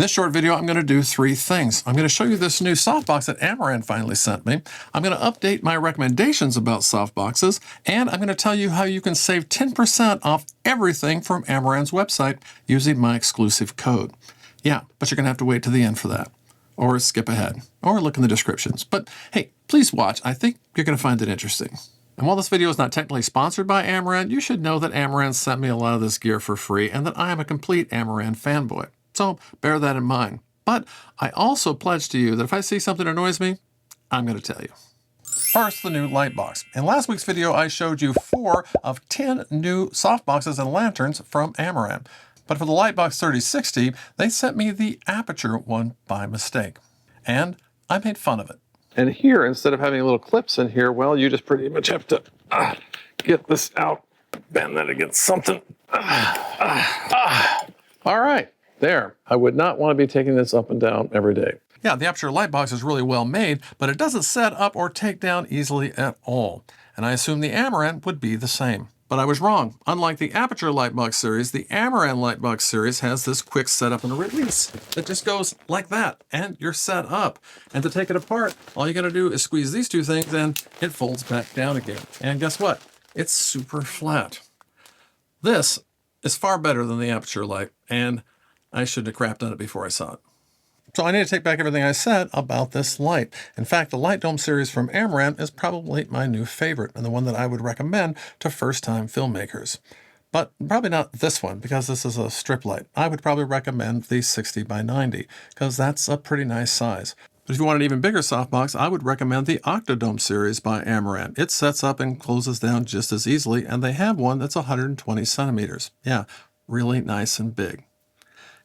This short video, I'm going to do three things. I'm going to show you this new softbox that Amaran finally sent me. I'm going to update my recommendations about softboxes, and I'm going to tell you how you can save 10% off everything from Amaran's website using my exclusive code. Yeah, but you're going to have to wait to the end for that, or skip ahead, or look in the descriptions. But hey, please watch. I think you're going to find it interesting. And while this video is not technically sponsored by Amaran, you should know that Amaran sent me a lot of this gear for free and that I am a complete Amaran fanboy. So bear that in mind. But I also pledge to you that if I see something that annoys me, I'm going to tell you. First, the new light box. In last week's video, I showed you 4 of 10 new softboxes and lanterns from Amaran. But for the Lightbox 3060, they sent me the aperture one by mistake. And I made fun of it. And here, instead of having little clips in here, well, you just pretty much have to get this out, bend that against something. All right. There, I would not want to be taking this up and down every day. Yeah, the Aperture Lightbox is really well made, but it doesn't set up or take down easily at all. And I assumed the Amaran would be the same. But I was wrong. Unlike the Aperture Lightbox series, the Amaran Lightbox series has this quick setup and release that just goes like that, and you're set up. And to take it apart, all you gotta do is squeeze these two things and it folds back down again. And guess what? It's super flat. This is far better than the Aperture Light, and I should have crapped on it before I saw it. So I need to take back everything I said about this light. In fact, the Light Dome series from Amaran is probably my new favorite and the one that I would recommend to first-time filmmakers. But probably not this one because this is a strip light. I would probably recommend the 60 by 90 because that's a pretty nice size. But if you want an even bigger softbox, I would recommend the Octodome series by Amaran. It sets up and closes down just as easily, and they have one that's 120 centimeters. Yeah, really nice and big.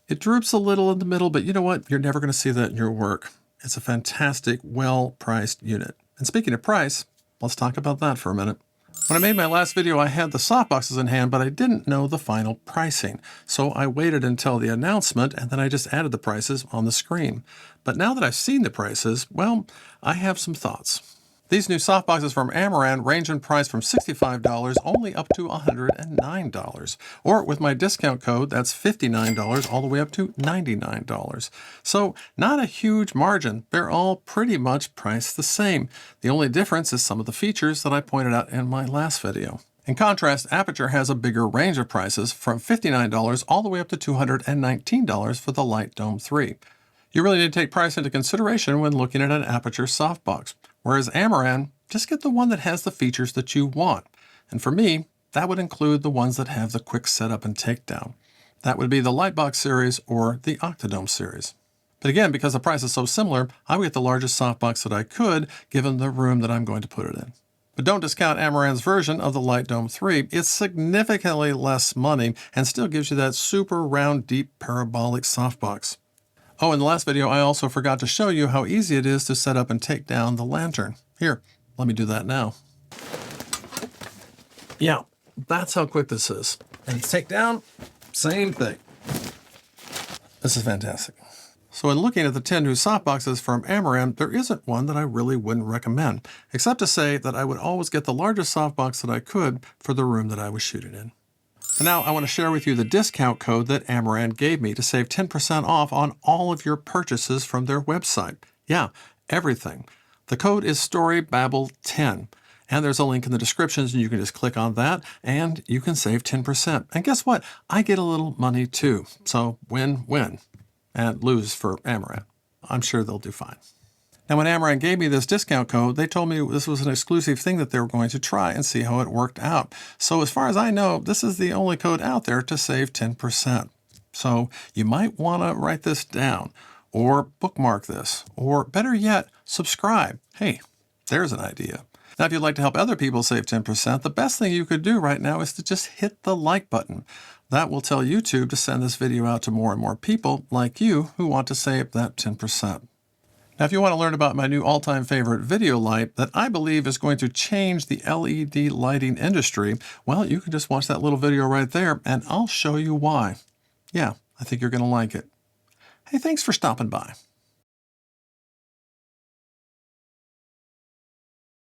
It droops a little in the middle, but you know what? You're never going to see that in your work. It's a fantastic, well-priced unit. And speaking of price, let's talk about that for a minute. When I made my last video, I had the softboxes in hand, but I didn't know the final pricing. So I waited until the announcement, and then I just added the prices on the screen. But now that I've seen the prices, well, I have some thoughts. These new softboxes from Amaran range in price from $65 only up to $109. Or with my discount code, that's $59 all the way up to $99. So not a huge margin. They're all pretty much priced the same. The only difference is some of the features that I pointed out in my last video. In contrast, Aperture has a bigger range of prices from $59 all the way up to $219 for the Light Dome 3. You really need to take price into consideration when looking at an Aperture softbox. Whereas Amaran, just get the one that has the features that you want. And for me, that would include the ones that have the quick setup and takedown. That would be the Lightbox series or the Octodome series. But again, because the price is so similar, I would get the largest softbox that I could, given the room that I'm going to put it in. But don't discount Amaran's version of the Light Dome 3. It's significantly less money and still gives you that super round, deep, parabolic softbox. Oh, in the last video, I also forgot to show you how easy it is to set up and take down the lantern. Here, let me do that now. Yeah, that's how quick this is. And take down, same thing. This is fantastic. So in looking at the 10 new softboxes from Amaran, there isn't one that I really wouldn't recommend, except to say that I would always get the largest softbox that I could for the room that I was shooting in. And now I want to share with you the discount code that Amaran gave me to save 10% off on all of your purchases from their website. Yeah, everything. The code is storybabble10. And there's a link in the descriptions, and you can just click on that, and you can save 10%. And guess what? I get a little money too. So win-win. And lose for Amaran. I'm sure they'll do fine. Now, when Amaran gave me this discount code, they told me this was an exclusive thing that they were going to try and see how it worked out. So as far as I know, this is the only code out there to save 10%. So you might want to write this down or bookmark this, or better yet, subscribe. Hey, there's an idea. Now, if you'd like to help other people save 10%, the best thing you could do right now is to just hit the like button. That will tell YouTube to send this video out to more and more people like you who want to save that 10%. Now, if you want to learn about my new all-time favorite video light that I believe is going to change the LED lighting industry, well, you can just watch that little video right there, and I'll show you why. Yeah, I think you're going to like it. Hey, thanks for stopping by.